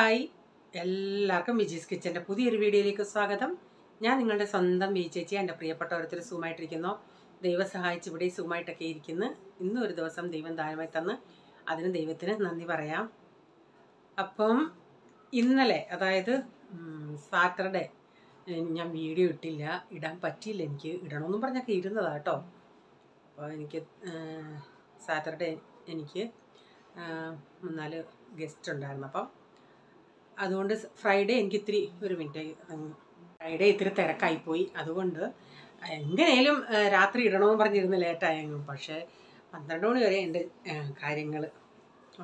Hi, എല്ലാവർക്കും വിജീസ് കിച്ചൻ്റെ പുതിയൊരു വീഡിയോയിലേക്ക് സ്വാഗതം. ഞാൻ നിങ്ങളുടെ സ്വന്തം വി ചേച്ചി. എൻ്റെ പ്രിയപ്പെട്ട ഓരോരുത്തർ സുഖമായിട്ടിരിക്കുന്നു. ദൈവം സഹായിച്ച് ഇവിടെ സുഖമായിട്ടൊക്കെ ഇരിക്കുന്നു. ഇന്നും ഒരു ദിവസം ദൈവം ദാനമായി തന്ന് അതിന് ദൈവത്തിന് നന്ദി പറയാം. അപ്പം ഇന്നലെ, അതായത് സാറ്റർഡേ, ഞാൻ വീഡിയോ ഇട്ടില്ല, ഇടാൻ പറ്റിയില്ല. എനിക്ക് ഇടണമെന്നും പറഞ്ഞൊക്കെ ഇരുന്നതാണ് കേട്ടോ. അപ്പോൾ എനിക്ക് സാറ്റർഡേ എനിക്ക് 4 ഗസ്റ്റ് ഉണ്ടായിരുന്നു. അപ്പം അതുകൊണ്ട് ഫ്രൈഡേ എനിക്ക് ഇത്തിരി ഫ്രൈഡേ ഇത്തിരി തിരക്കായിപ്പോയി. അതുകൊണ്ട് എങ്ങനെയും രാത്രി ഇടണമെന്ന് പറഞ്ഞിരുന്ന് ലേറ്റായെങ്കിലും, പക്ഷേ 12 മണി വരെ എൻ്റെ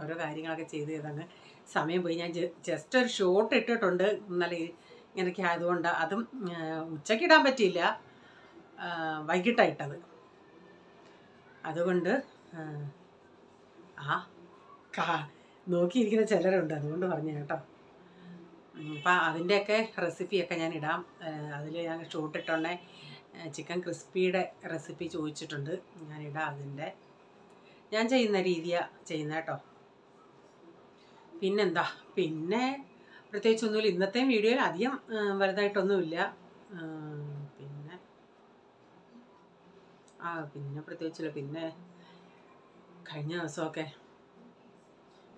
ഓരോ കാര്യങ്ങളൊക്കെ ചെയ്ത് ചെയ്തങ്ങ് സമയം പോയി. ഞാൻ ജസ്റ്റ് ഒരു ഷോട്ട് ഇട്ടിട്ടുണ്ട് ഇന്നലെ ഇങ്ങനെയൊക്കെ ആയതുകൊണ്ട്. അതും ഉച്ചയ്ക്ക് ഇടാൻ പറ്റിയില്ല, വൈകിട്ടായിട്ടത്. അതുകൊണ്ട് നോക്കിയിരിക്കുന്ന ചിലരുണ്ട്, അതുകൊണ്ട് പറഞ്ഞു കേട്ടോ. അപ്പം അതിൻ്റെയൊക്കെ റെസിപ്പിയൊക്കെ ഞാൻ ഇടാം. അതിൽ ഞാൻ ഷോട്ടിട്ടുണ്ടേ ചിക്കൻ ക്രിസ്പിയുടെ റെസിപ്പി ചോദിച്ചിട്ടുണ്ട്, ഞാനിടാം. അതിൻ്റെ ഞാൻ ചെയ്യുന്ന രീതിയാണ് ചെയ്യുന്നത് കേട്ടോ. പിന്നെ പ്രത്യേകിച്ചൊന്നുമില്ല. ഇന്നത്തെ വീഡിയോയിൽ അധികം വലുതായിട്ടൊന്നുമില്ല. പിന്നെ പ്രത്യേകിച്ചില്ല. പിന്നെ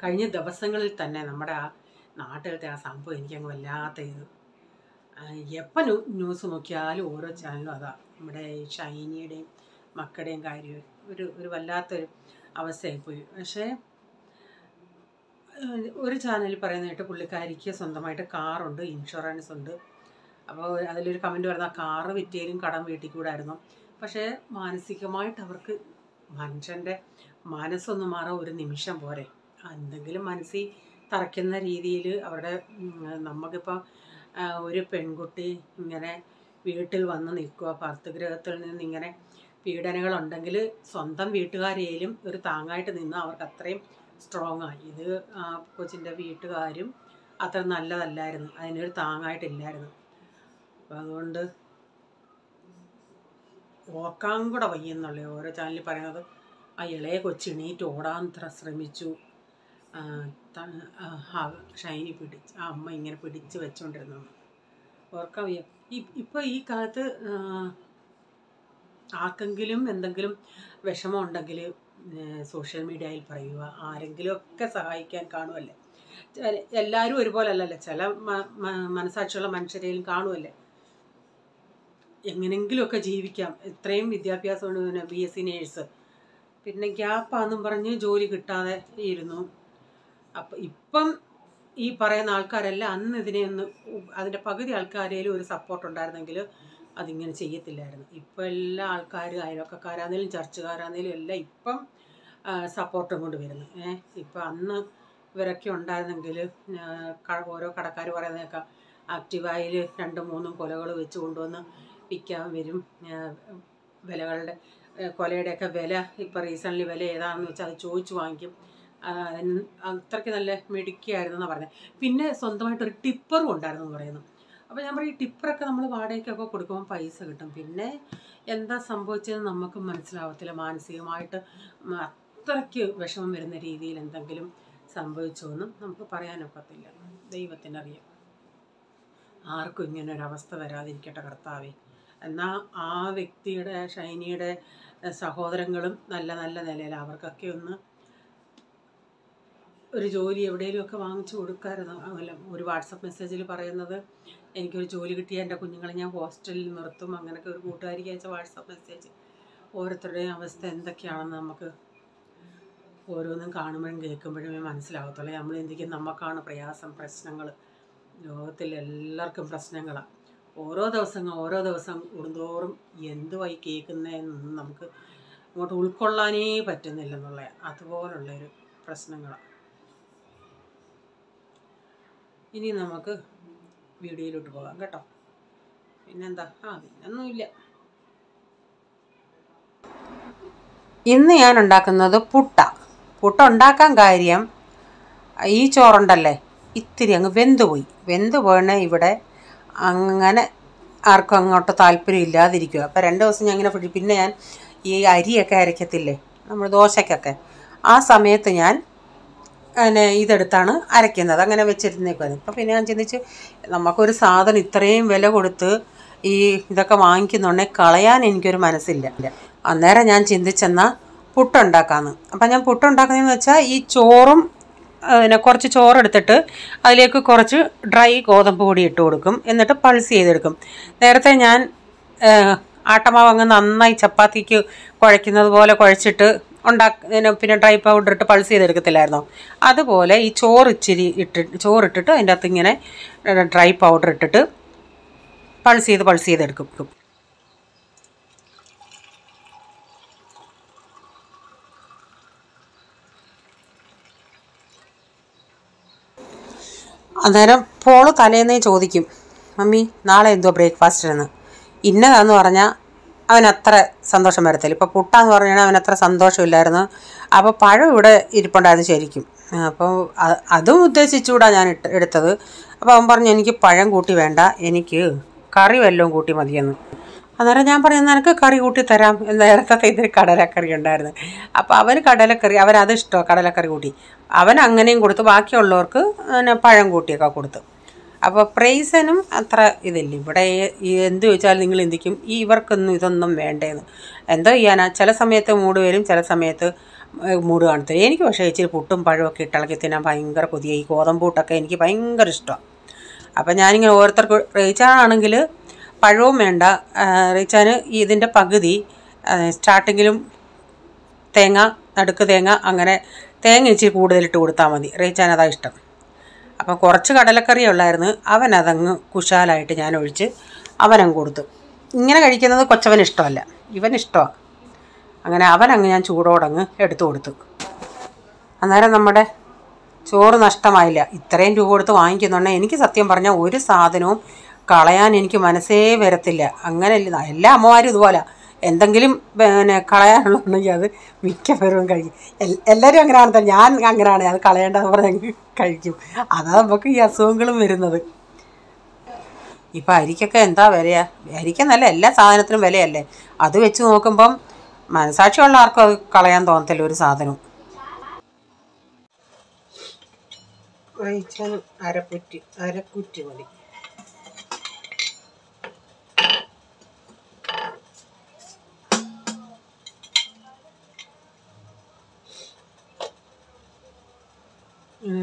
കഴിഞ്ഞ ദിവസങ്ങളിൽ തന്നെ നമ്മുടെ ആ നാട്ടിലത്തെ ആ സംഭവം എനിക്കങ്ങ് വല്ലാത്ത എപ്പം ന്യൂസ് നോക്കിയാലും ഓരോ ചാനലും അതാ. നമ്മുടെ ഷൈനിയുടെയും മക്കളുടെയും കാര്യം ഒരു വല്ലാത്തൊരു അവസ്ഥയായിപ്പോയി. പക്ഷേ ഒരു ചാനലിൽ പറയുന്നതായിട്ട് പുള്ളിക്കാരിക്ക് സ്വന്തമായിട്ട് കാറുണ്ട്, ഇൻഷുറൻസ് ഉണ്ട്. അപ്പോൾ അതിലൊരു കമൻറ്റ് പറഞ്ഞാൽ കാറ് വിറ്റേലും കടം വീട്ടിക്കൂടായിരുന്നു. പക്ഷേ മാനസികമായിട്ട് അവർക്ക് മനുഷ്യൻ്റെ മനസ്സൊന്ന് മാറാൻ ഒരു നിമിഷം പോരെ. എന്തെങ്കിലും മനസ്സിൽ തറയ്ക്കുന്ന രീതിയിൽ നമുക്കിപ്പോൾ ഒരു പെൺകുട്ടി ഇങ്ങനെ വീട്ടിൽ വന്ന് നിൽക്കുക, ഭർതൃഗൃഹത്തിൽ നിന്ന് ഇങ്ങനെ പീഡനങ്ങളുണ്ടെങ്കിൽ സ്വന്തം വീട്ടുകാരേലും ഒരു താങ്ങായിട്ട് നിന്ന് അവർക്ക് അത്രയും സ്ട്രോങ് ആയി. ഇത് കൊച്ചിൻ്റെ വീട്ടുകാരും അത്ര നല്ലതല്ലായിരുന്നു, അതിനൊരു താങ്ങായിട്ടില്ലായിരുന്നു. അപ്പം അതുകൊണ്ട് ഓർക്കാൻ കൂടെ വയ്യെന്നുള്ളേ ഓരോ ചാനലിൽ പറയുന്നത്. ആ ഇളയ കൊച്ചിണീറ്റ് ഓടാൻ ശ്രമിച്ചു, ഷൈനി ആ അമ്മ ഇങ്ങനെ പിടിച്ച് വെച്ചുകൊണ്ടിരുന്നു. ഓർക്കാൻ വയ്യ. ഇപ്പോൾ ഈ കാലത്ത് ആർക്കെങ്കിലും എന്തെങ്കിലും വിഷമം ഉണ്ടെങ്കിൽ സോഷ്യൽ മീഡിയയിൽ പറയുക, ആരെങ്കിലുമൊക്കെ സഹായിക്കാൻ കാണുമല്ലേ. എല്ലാവരും ഒരുപോലെ അല്ലല്ലേ, ചില മനസാക്ഷിയുള്ള മനുഷ്യരെയും കാണുമല്ലേ. എങ്ങനെങ്കിലുമൊക്കെ ജീവിക്കാം. ഇത്രയും വിദ്യാഭ്യാസമുണ്ട്, പിന്നെ BSc നേഴ്സ്, പിന്നെ ഗ്യാപ്പാന്നും പറഞ്ഞ് ജോലി കിട്ടാതെ ഇരുന്നു. അപ്പം ഇപ്പം ഈ പറയുന്ന ആൾക്കാരെല്ലാം അന്ന് അതിൻ്റെ പകുതി ആൾക്കാരേലും ഒരു സപ്പോർട്ട് ഉണ്ടായിരുന്നെങ്കിൽ അതിങ്ങനെ ചെയ്യത്തില്ലായിരുന്നു. ഇപ്പം എല്ലാ ആൾക്കാരും, അയൽവക്കക്കാരാന്നേലും ചർച്ചുകാരാന്നേലും എല്ലാം ഇപ്പം സപ്പോർട്ടും കൊണ്ട് വരുന്നു. ഇപ്പം അന്ന് ഇവരൊക്കെ ഉണ്ടായിരുന്നെങ്കിൽ ഓരോ കടക്കാർ പറയുന്നതൊക്കെ ആക്റ്റീവായിൽ 2-3 കൊലകൾ വെച്ച് കൊണ്ടുവന്ന് വിൽക്കാൻ വരും. കൊലയുടെയൊക്കെ വില ഇപ്പോൾ റീസെൻ്റ്ലി വില ഏതാണെന്ന് വെച്ചാൽ അത് ചോദിച്ചു വാങ്ങിക്കും. അത്രയ്ക്ക് നല്ല മിടുക്കിയായിരുന്നെന്നാണ് പറഞ്ഞത്. പിന്നെ സ്വന്തമായിട്ടൊരു ടിപ്പറും ഉണ്ടായിരുന്നു എന്ന് പറയുന്നു. അപ്പോൾ ഞാൻ പറയും, ഈ ടിപ്പറൊക്കെ നമ്മൾ വാടകയ്ക്കൊക്കെ കൊടുക്കുമ്പോൾ പൈസ കിട്ടും. പിന്നെ എന്താ സംഭവിച്ചതെന്ന് നമുക്ക് മനസ്സിലാവത്തില്ല. മാനസികമായിട്ട് അത്രയ്ക്ക് വിഷമം വരുന്ന രീതിയിൽ എന്തെങ്കിലും സംഭവിച്ചോന്നും നമുക്ക് പറയാനൊക്കത്തില്ല. ദൈവത്തിനറിയാം. ആർക്കും ഇങ്ങനെ ഒരവസ്ഥ വരാതിരിക്കട്ടെ കർത്താവേ. എന്നാൽ ആ വ്യക്തിയുടെ, ഷൈനിയുടെ സഹോദരങ്ങളും നല്ല നല്ല നിലയിൽ, അവർക്കൊക്കെ ഒരു ജോലി എവിടെയെങ്കിലുമൊക്കെ വാങ്ങിച്ചു കൊടുക്കാമായിരുന്നു. അല്ല, ഒരു വാട്സപ്പ് മെസ്സേജിൽ പറയുന്നത് എനിക്കൊരു ജോലി കിട്ടിയ എൻ്റെ കുഞ്ഞുങ്ങളെ ഞാൻ ഹോസ്റ്റലിൽ നിർത്തും, അങ്ങനെയൊക്കെ ഒരു കൂട്ടുകാരിക്ക് അയച്ച വാട്സപ്പ് മെസ്സേജ്. ഓരോരുത്തരുടെയും അവസ്ഥ എന്തൊക്കെയാണെന്ന് നമുക്ക് ഓരോന്നും കാണുമ്പോഴും കേൾക്കുമ്പോഴും മനസ്സിലാകത്തുള്ളൂ. നമ്മൾ എന്തെങ്കിലും നമുക്കാണ് പ്രശ്നങ്ങൾ. ലോകത്തിൽ എല്ലാവർക്കും പ്രശ്നങ്ങളാണ്. ഓരോ ദിവസം കൂടുന്തോറും എന്തുവായി കേൾക്കുന്നതെന്ന് നമുക്ക് അങ്ങോട്ട് ഉൾക്കൊള്ളാനേ പറ്റുന്നില്ലെന്നുള്ള അതുപോലുള്ളൊരു പ്രശ്നങ്ങളാണ്. ഇനി നമുക്ക് വീഡിയോയിലോട്ട് പോകാം കേട്ടോ. പിന്നെന്താ, പിന്നൊന്നുമില്ല. ഇന്ന് ഞാൻ ഉണ്ടാക്കുന്നത് പുട്ടുണ്ടാക്കാൻ കാര്യം, ഈ ചോറുണ്ടല്ലേ ഇത്തിരി അങ്ങ് വെന്ത് പോയണേ ഇവിടെ അങ്ങനെ ആർക്കും അങ്ങോട്ട് താല്പര്യം ഇല്ലാതിരിക്കുക. അപ്പോൾ 2 ദിവസം ഞാൻ ഇങ്ങനെ പിന്നെ ഞാൻ ഈ അരിയൊക്കെ അരയ്ക്കത്തില്ലേ നമ്മൾ ദോശയ്ക്കൊക്കെ, ആ സമയത്ത് ഞാൻ പിന്നെ ഇതെടുത്താണ് അരയ്ക്കുന്നത്. അങ്ങനെ വെച്ചിരുന്നേക്കുന്നത്. അപ്പോൾ പിന്നെ ഞാൻ ചിന്തിച്ച് നമുക്കൊരു സാധനം ഇത്രയും വില കൊടുത്ത് ഈ ഇതൊക്കെ വാങ്ങിക്കുന്നുണ്ടെങ്കിൽ കളയാൻ എനിക്കൊരു മനസ്സില്ല. അന്നേരം ഞാൻ ചിന്തിച്ചെന്നാൽ പുട്ടുണ്ടാക്കാമെന്ന്. അപ്പം ഞാൻ പുട്ടുണ്ടാക്കുന്നതെന്ന് വെച്ചാൽ ഈ ചോറും പിന്നെ കുറച്ച് ചോറെടുത്തിട്ട് അതിലേക്ക് കുറച്ച് ഡ്രൈ ഗോതമ്പ് പൊടി ഇട്ട് കൊടുക്കും. എന്നിട്ട് പൾസ് ചെയ്തെടുക്കും. നേരത്തെ ഞാൻ ആട്ടമാവ് അങ്ങ് നന്നായി ചപ്പാത്തിക്ക് കുഴയ്ക്കുന്നത് പോലെ കുഴച്ചിട്ട് പിന്നെ ഡ്രൈ പൗഡർ ഇട്ട് പൾസ് ചെയ്തെടുക്കത്തില്ലായിരുന്നോ? അതുപോലെ ഈ ചോറിട്ടിട്ട് അതിൻ്റെ അകത്ത് ഇങ്ങനെ ഡ്രൈ പൗഡർ ഇട്ടിട്ട് പൾസ് ചെയ്തെടുക്കും. അന്നേരം പോള് തലേന്നേ ചോദിക്കും, മമ്മി നാളെ എന്തോ ബ്രേക്ക്ഫാസ്റ്റിനെന്ന്. ഇന്നതാന്ന് പറഞ്ഞാൽ അവനത്ര സന്തോഷം വരത്തില്ല. ഇപ്പോൾ പുട്ടാന്ന് പറഞ്ഞാൽ അവനത്ര സന്തോഷമില്ലായിരുന്നു. അപ്പോൾ പഴം ഇവിടെ ഇരിപ്പുണ്ടായിരുന്നു ശരിക്കും. അപ്പോൾ അതും ഉദ്ദേശിച്ചുകൂടാ ഞാൻ എടുത്തത്. അപ്പോൾ അവൻ പറഞ്ഞു എനിക്ക് പഴം കൂട്ടി വേണ്ട, എനിക്ക് കറി വല്ലതും കൂട്ടി മതിയെന്ന്. അന്നേരം ഞാൻ പറഞ്ഞു നിനക്ക് കറി കൂട്ടി തരാം. നേരത്തെ ഇതിൽ കടലക്കറി ഉണ്ടായിരുന്നു. അപ്പോൾ അവന് കടലക്കറി, അവനത് ഇഷ്ടമാണ് കടലക്കറി കൂട്ടി. അവൻ അങ്ങനെയും കൊടുത്തു. ബാക്കിയുള്ളവർക്ക് പിന്നെ പഴം കൂട്ടിയൊക്കെ കൊടുത്തു. അപ്പോൾ പ്രൈസനും അത്ര ഇതില്ല. ഇവിടെ എന്ത് ചോദിച്ചാലും നിങ്ങൾ എന്തിക്കും ഇവർക്കൊന്നും ഇതൊന്നും വേണ്ടേന്ന്. എന്തോ ചെയ്യാനാ, ചില സമയത്ത് മൂഡ് വരും, ചില സമയത്ത് മൂഡ് കാണത്തില്ല. എനിക്ക് പക്ഷേ ഇച്ചിരി പുട്ടും പഴമൊക്കെ ഇട്ടിളക്കി തിന്നാൻ ഭയങ്കര കൊതിയ. ഈ ഗോതമ്പൂട്ടൊക്കെ എനിക്ക് ഭയങ്കര ഇഷ്ടമാണ്. അപ്പം ഞാനിങ്ങനെ ഓരോരുത്തർക്ക് റീച്ചാണെങ്കിൽ പഴവും വേണ്ട, റീച്ചാന് ഇതിൻ്റെ പകുതി സ്റ്റാർട്ടിങ്ങിലും തേങ്ങ, നടുക്ക് തേങ്ങ, അങ്ങനെ തേങ്ങ ഇച്ചിരി കൂടുതലിട്ട് കൊടുത്താൽ മതി. റീച്ചാൻ അതാ ഇഷ്ടം. അപ്പം കുറച്ച് കടലക്കറി ഉള്ളായിരുന്നു. അവനതങ്ങ് കുശാലായിട്ട് ഞാൻ ഒഴിച്ച് അവനങ്ങ് കൊടുത്തു. ഇങ്ങനെ കഴിക്കുന്നത് കൊച്ചവന് ഇഷ്ടമല്ല, ഇവനിഷ്ടമാണ്. അങ്ങനെ അവനങ്ങ് ഞാൻ ചൂടോടങ്ങ് എടുത്തു കൊടുത്തു. അന്നേരം നമ്മുടെ ചോറ് നഷ്ടമായില്ല. ഇത്രയും രൂപ കൊടുത്ത് വാങ്ങിക്കുന്നുണ്ടെങ്കിൽ എനിക്ക് സത്യം പറഞ്ഞാൽ ഒരു സാധനവും കളയാൻ എനിക്ക് മനസ്സേ വരത്തില്ല. അങ്ങനെ എല്ലാ അമ്മമാരും ഇതുപോലെ എന്തെങ്കിലും പിന്നെ കളയാനുള്ളതുണ്ടെങ്കിൽ അത് മിക്കവരും കഴിക്കും. എല്ലാവരും അങ്ങനെയാണ്. ഞാൻ അങ്ങനെയാണ്, അത് കളയേണ്ടതെന്ന് പറഞ്ഞ് കഴിക്കും. അതാ നമുക്ക് ഈ അസുഖങ്ങളും വരുന്നത്. ഇപ്പം അരിക്കൊക്കെ എന്താ വിലയാ? അരിക്കെന്നല്ല എല്ലാ സാധനത്തിനും വിലയല്ലേ. അത് വെച്ച് നോക്കുമ്പം മനസാക്ഷിയുള്ള ആർക്കും അത് കളയാൻ തോന്നത്തില്ല ഒരു സാധനവും. അരക്കുറ്റി മതി.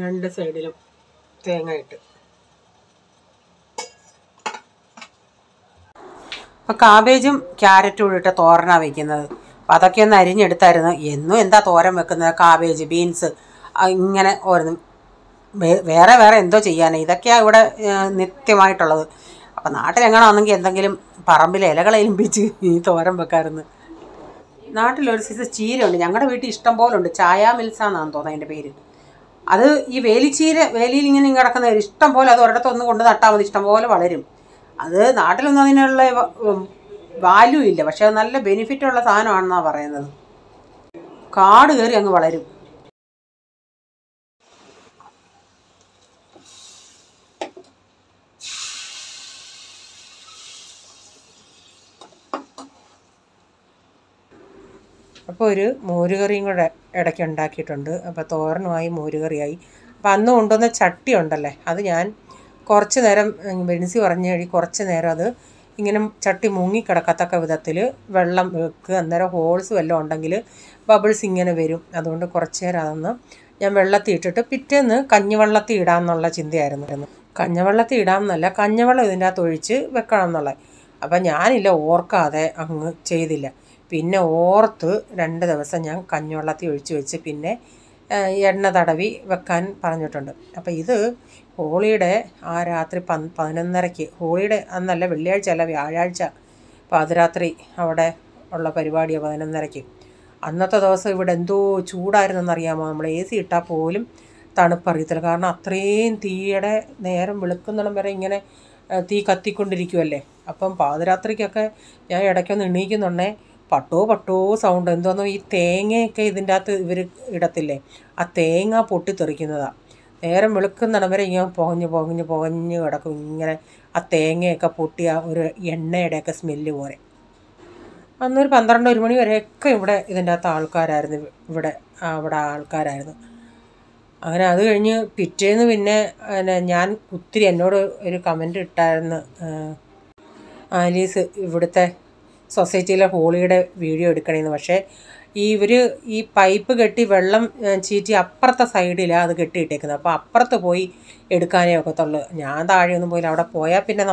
രണ്ട് സൈഡിലും തേങ്ങ ഇട്ട്. അപ്പോൾ കാബേജും ക്യാരറ്റും കൂടി ഇട്ട് തോരനാണ് വയ്ക്കുന്നത്. അപ്പോൾ അതൊക്കെ ഒന്ന് അരിഞ്ഞെടുത്തായിരുന്നു. എന്നും എന്താ തോരൻ വെക്കുന്നത്? കാബേജ്, ബീൻസ്, ഇങ്ങനെ ഓരോന്നും വേറെ എന്തോ ചെയ്യാനാണ്. ഇതൊക്കെയാണ് ഇവിടെ നിത്യമായിട്ടുള്ളത്. അപ്പോൾ നാട്ടിലെങ്ങനെയാണെങ്കിൽ എന്തെങ്കിലും പറമ്പിലെ ഇലകളെ എലുമ്പിച്ച് ഈ തോരൻ വെക്കാമായിരുന്നു. നാട്ടിലൊരു സൈസ് ചീരയുണ്ട്, ഞങ്ങളുടെ വീട്ടിൽ ഇഷ്ടം പോലെ ഉണ്ട്. ചായ മിൽസാന്നാന്ന് തോന്നുന്നത് അതിൻ്റെ പേര്. അത് ഈ വേലിയിൽ ഇങ്ങനെ കിടക്കുന്ന ഇഷ്ടം പോലെ, അത് ഒരിടത്തൊന്ന് കൊണ്ട് നട്ടാൽ മതി, ഇഷ്ടം പോലെ വളരും. അത് നാട്ടിലൊന്നും അതിനുള്ള വാല്യൂ ഇല്ല, പക്ഷെ അത് നല്ല ബെനിഫിറ്റുള്ള സാധനമാണെന്നാണ് പറയുന്നത്. കാട് കയറി അങ്ങ് വളരും. അപ്പോൾ ഒരു മോരുകറിയും കൂടെ ഇടയ്ക്ക് ഉണ്ടാക്കിയിട്ടുണ്ട്. അപ്പോൾ തോരനുമായി മോരുകറിയായി. അപ്പോൾ അന്ന് കൊണ്ടുവന്ന ചട്ടി ഉണ്ടല്ലേ, അത് ഞാൻ കുറച്ച് നേരം ബെൻസി പറഞ്ഞു കഴിയും, കുറച്ച് നേരം അത് ഇങ്ങനെ ചട്ടി മുങ്ങിക്കിടക്കത്തക്ക വിധത്തിൽ വെള്ളം വെക്കുക. അന്നേരം ഹോൾസ് വല്ലതും ഉണ്ടെങ്കിൽ ബബിൾസ് ഇങ്ങനെ വരും. അതുകൊണ്ട് കുറച്ച് നേരം അതൊന്ന് ഞാൻ വെള്ളത്തിൽ ഇട്ടിട്ട് പിറ്റേന്ന് കഞ്ഞിവെള്ളത്തിൽ ഇടാമെന്നുള്ള ചിന്തയായിരുന്നു. കഞ്ഞിവെള്ളത്തിൽ ഇടാമെന്നല്ല, കഞ്ഞിവെള്ളം ഇതിൻ്റെ അകത്ത് ഒഴിച്ച് വെക്കണം എന്നുള്ളത്. അപ്പം ഞാനില്ല, ഓർക്കാതെ അങ്ങ് ചെയ്തില്ല. പിന്നെ ഓർത്ത് 2 ദിവസം ഞാൻ കഞ്ഞിവെള്ളത്തിൽ ഒഴിച്ച് വെച്ച് പിന്നെ എണ്ണ തടവി വെക്കാൻ പറഞ്ഞിട്ടുണ്ട്. അപ്പോൾ ഇത് ഹോളിയുടെ ആ രാത്രി 11:30, ഹോളിയുടെ അന്നല്ല, വെള്ളിയാഴ്ച അല്ല, വ്യാഴാഴ്ച പാതിരാത്രി അവിടെ ഉള്ള പരിപാടിയാണ് 11:30. അന്നത്തെ ദിവസം ഇവിടെ എന്തോ ചൂടായിരുന്നെന്നറിയാമോ. നമ്മൾ AC ഇട്ടാൽ പോലും തണുപ്പറിയത്തില്ല. കാരണം അത്രയും തീയുടെ നേരം വെളുക്കുന്നിടം വരെ ഇങ്ങനെ തീ കത്തിക്കൊണ്ടിരിക്കുമല്ലേ. അപ്പം പാതിരാത്രിക്കൊക്കെ ഞാൻ ഇടയ്ക്കൊന്ന് എണീക്കുന്നുണ്ടേ, പട്ടോ സൗണ്ട്. എന്തോന്നോ ഈ തേങ്ങയൊക്കെ ഇതിൻ്റെ അകത്ത് ഇവർ ഇടത്തില്ലേ, ആ തേങ്ങ പൊട്ടിത്തെറിക്കുന്നതാണ്. നേരം വെളുക്കുന്നിടം വരെ ഇങ്ങനെ പുകഞ്ഞ് കിടക്കും. ഇങ്ങനെ ആ തേങ്ങയൊക്കെ പൊട്ടിയ ഒരു എണ്ണയുടെയൊക്കെ സ്മെല്ല് പോലെ. അന്നൊരു 12-1 മണി വരെയൊക്കെ ഇവിടെ ഇതിൻ്റെ അകത്ത് ആൾക്കാരായിരുന്നു. ഇവിടെ ആൾക്കാരായിരുന്നു. അങ്ങനെ അത് കഴിഞ്ഞ് പിറ്റേന്ന് പിന്നെ ഞാൻ ഒത്തിരി എന്നോട് ഒരു കമൻ്റ് ഇട്ടായിരുന്നു, ആലീസ് ഇവിടുത്തെ സൊസൈറ്റിയിലെ ഹോളിയുടെ വീഡിയോ എടുക്കണമെന്ന്. പക്ഷേ ഈ പൈപ്പ് കെട്ടി വെള്ളം ചീറ്റി അപ്പുറത്തെ സൈഡിലാണ് അത് കെട്ടിയിട്ടേക്കുന്നത്. അപ്പോൾ അപ്പുറത്ത് പോയി എടുക്കാനേ ഒക്കത്തുള്ളൂ. ഞാൻ താഴെയൊന്നും പോയില്ല. അവിടെ പോയാൽ പിന്നെ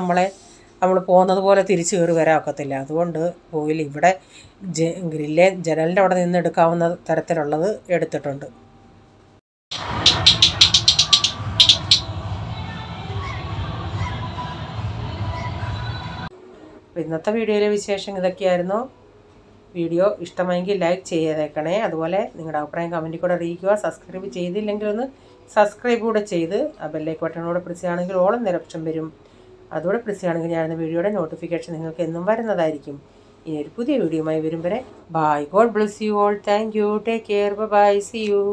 നമ്മൾ പോകുന്നത് പോലെ തിരിച്ച് കയറി വരാൻ ഒക്കത്തില്ല. അതുകൊണ്ട് പോയില്ല. ഇവിടെ ജനലിൻ്റെ അവിടെ നിന്ന് എടുക്കാവുന്ന തരത്തിലുള്ളത് എടുത്തിട്ടുണ്ട്. അപ്പോൾ ഇന്നത്തെ വീഡിയോയിലെ വിശേഷം ഇതൊക്കെയായിരുന്നു. വീഡിയോ ഇഷ്ടമായെങ്കിൽ ലൈക്ക് ചെയ്തേക്കണേ. അതുപോലെ നിങ്ങളുടെ അഭിപ്രായം കമൻറ്റിൽ കൂടെ അറിയിക്കുക. സബ്സ്ക്രൈബ് ചെയ്തില്ലെങ്കിൽ ഒന്ന് സബ്സ്ക്രൈബ് കൂടെ ചെയ്ത് ആ ബെല്ലൈക്കൺ ബട്ടണോടെ പ്രസ് ചെയ്യുകയാണെങ്കിൽ ഓളം എന്ന ഓപ്ഷൻ വരും. അതോടെ പ്രസ് ചെയ്യുകയാണെങ്കിൽ ഞാൻ വീഡിയോയുടെ നോട്ടിഫിക്കേഷൻ നിങ്ങൾക്ക് എന്നും വരുന്നതായിരിക്കും. ഇനി ഒരു പുതിയ വീഡിയോയുമായി വരും വരെ bye. God bless you all. Thank you. Take care. Bye. See U.